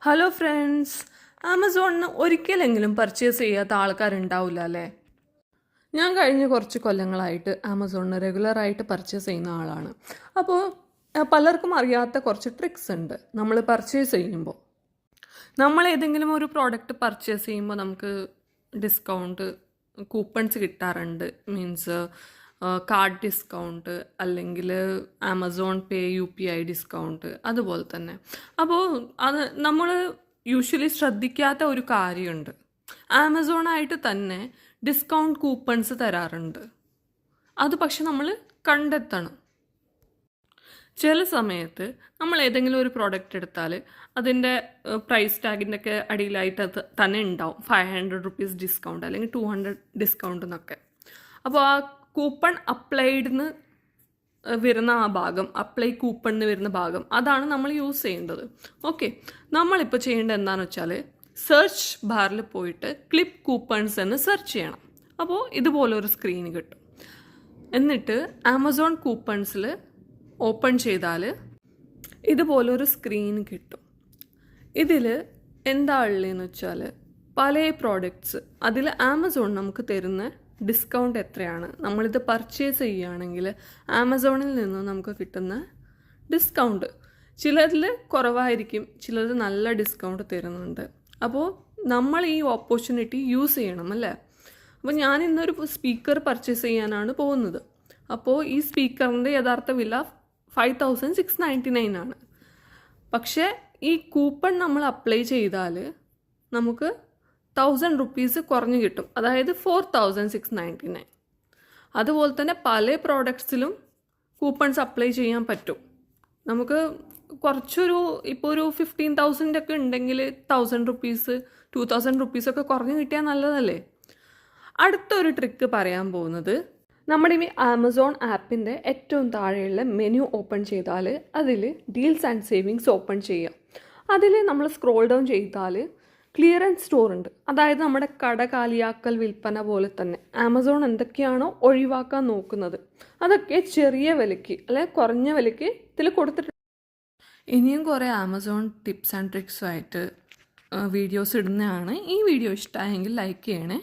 Hello friends, ആമസോണിന് ഒരിക്കലെങ്കിലും purchase ചെയ്യാത്ത ആൾക്കാരുണ്ടാവില്ല അല്ലേ? ഞാൻ കഴിഞ്ഞ കുറച്ച് കൊല്ലങ്ങളായിട്ട് ആമസോണിന് റെഗുലറായിട്ട് പർച്ചേസ് ചെയ്യുന്ന ആളാണ്. അപ്പോൾ പലർക്കും അറിയാത്ത കുറച്ച് ട്രിക്സ് ഉണ്ട് നമ്മൾ പർച്ചേസ് ചെയ്യുമ്പോൾ. നമ്മൾ ഏതെങ്കിലും ഒരു പ്രോഡക്റ്റ് പർച്ചേസ് ചെയ്യുമ്പോൾ നമുക്ക് ഡിസ്കൗണ്ട് കൂപ്പൺസ് കിട്ടാറുണ്ട്. മീൻസ് കാർഡ് ഡിസ്കൗണ്ട്, അല്ലെങ്കിൽ ആമസോൺ പേ UPI ഡിസ്കൗണ്ട്, അതുപോലെ തന്നെ. അപ്പോൾ അത് നമ്മൾ യൂഷ്വലി ശ്രദ്ധിക്കാത്ത ഒരു കാര്യമുണ്ട്. ആമസോണായിട്ട് തന്നെ ഡിസ്കൗണ്ട് കൂപ്പൺസ് തരാറുണ്ട്. അത് പക്ഷെ നമ്മൾ കണ്ടെത്തണം. ചില സമയത്ത് നമ്മൾ ഏതെങ്കിലും ഒരു പ്രോഡക്റ്റ് എടുത്താൽ അതിൻ്റെ പ്രൈസ് ടാഗിൻ്റെ ഒക്കെ അടിയിലായിട്ട് അത് തന്നെ ഉണ്ടാവും 500 റുപ്പീസ് ഡിസ്കൗണ്ട് അല്ലെങ്കിൽ 200 ഡിസ്കൗണ്ട് എന്നൊക്കെ. അപ്പോൾ ആ കൂപ്പൺ അപ്ലൈഡെന്ന് വരുന്ന ആ ഭാഗം, അപ്ലൈ കൂപ്പണിന് വരുന്ന ഭാഗം, അതാണ് നമ്മൾ യൂസ് ചെയ്യേണ്ടത്. ഓക്കെ, നമ്മളിപ്പോൾ ചെയ്യേണ്ടത് എന്താണെന്ന് വെച്ചാൽ സെർച്ച് ബാറിൽ പോയിട്ട് ക്ലിപ്പ് കൂപ്പൺസ് എന്ന് സെർച്ച് ചെയ്യണം. അപ്പോൾ ഇതുപോലൊരു സ്ക്രീൻ കിട്ടും. എന്നിട്ട് ആമസോൺ കൂപ്പൺസിൽ ഓപ്പൺ ചെയ്താൽ ഇതുപോലൊരു സ്ക്രീൻ കിട്ടും. ഇതിൽ എന്താ ഉള്ളതെന്ന് വെച്ചാൽ പല പ്രോഡക്റ്റ്സ്, അതിൽ ആമസോൺ നമുക്ക് തരുന്ന ഡിസ്കൗണ്ട് എത്രയാണ്, നമ്മളിത് പർച്ചേസ് ചെയ്യുകയാണെങ്കിൽ ആമസോണിൽ നിന്ന് നമുക്ക് കിട്ടുന്ന ഡിസ്കൗണ്ട്. ചിലതിൽ കുറവായിരിക്കും, ചിലത് നല്ല ഡിസ്കൗണ്ട് തരുന്നുണ്ട്. അപ്പോൾ നമ്മൾ ഈ ഓപ്പർച്യൂണിറ്റി യൂസ് ചെയ്യണം അല്ലേ? അപ്പോൾ ഞാൻ ഇന്നൊരു സ്പീക്കർ പർച്ചേസ് ചെയ്യാനാണ് പോകുന്നത്. അപ്പോൾ ഈ സ്പീക്കറിൻ്റെ യഥാർത്ഥ വില 5699 ആണ്. പക്ഷേ ഈ കൂപ്പൺ നമ്മൾ അപ്ലൈ ചെയ്താൽ നമുക്ക് 1000 റുപ്പീസ് കുറഞ്ഞ് കിട്ടും, അതായത് 4699. അതുപോലെ തന്നെ പല പ്രോഡക്ട്സിലും കൂപ്പൺസ് അപ്ലൈ ചെയ്യാൻ പറ്റും. നമുക്ക് കുറച്ചൊരു ഇപ്പോൾ ഒരു 15,000 ഒക്കെ ഉണ്ടെങ്കിൽ 1000 റുപ്പീസ് 2000 റുപ്പീസൊക്കെ കുറഞ്ഞ് കിട്ടിയാൽ നല്ലതല്ലേ? അടുത്തൊരു ട്രിക്ക് പറയാൻ പോകുന്നത്, നമ്മുടെ ഈ ആമസോൺ ആപ്പിൻ്റെ ഏറ്റവും താഴെയുള്ള മെനു ഓപ്പൺ ചെയ്താൽ അതിൽ ഡീൽസ് ആൻഡ് സേവിങ്സ് ഓപ്പൺ ചെയ്യാം. അതിൽ നമ്മൾ സ്ക്രോൾ ഡൗൺ ചെയ്താൽ ക്ലിയറൻസ് സ്റ്റോർ ഉണ്ട്. അതായത് നമ്മുടെ കട കാലിയാക്കൽ വിൽപ്പന പോലെ തന്നെ ആമസോൺ എന്തൊക്കെയാണോ ഒഴിവാക്കാൻ നോക്കുന്നത് അതൊക്കെ ചെറിയ വിലയ്ക്ക് അല്ലെ കുറഞ്ഞ വിലയ്ക്ക് ഇതിൽ കൊടുത്തിട്ടുണ്ട്. ഇനിയും കുറേ ആമസോൺ ടിപ്സ് ആൻഡ് ട്രിക്സുമായിട്ട് വീഡിയോസ് ഇടുന്നതാണ്. ഈ വീഡിയോ ഇഷ്ടമായെങ്കിൽ ലൈക്ക് ചെയ്യണേ.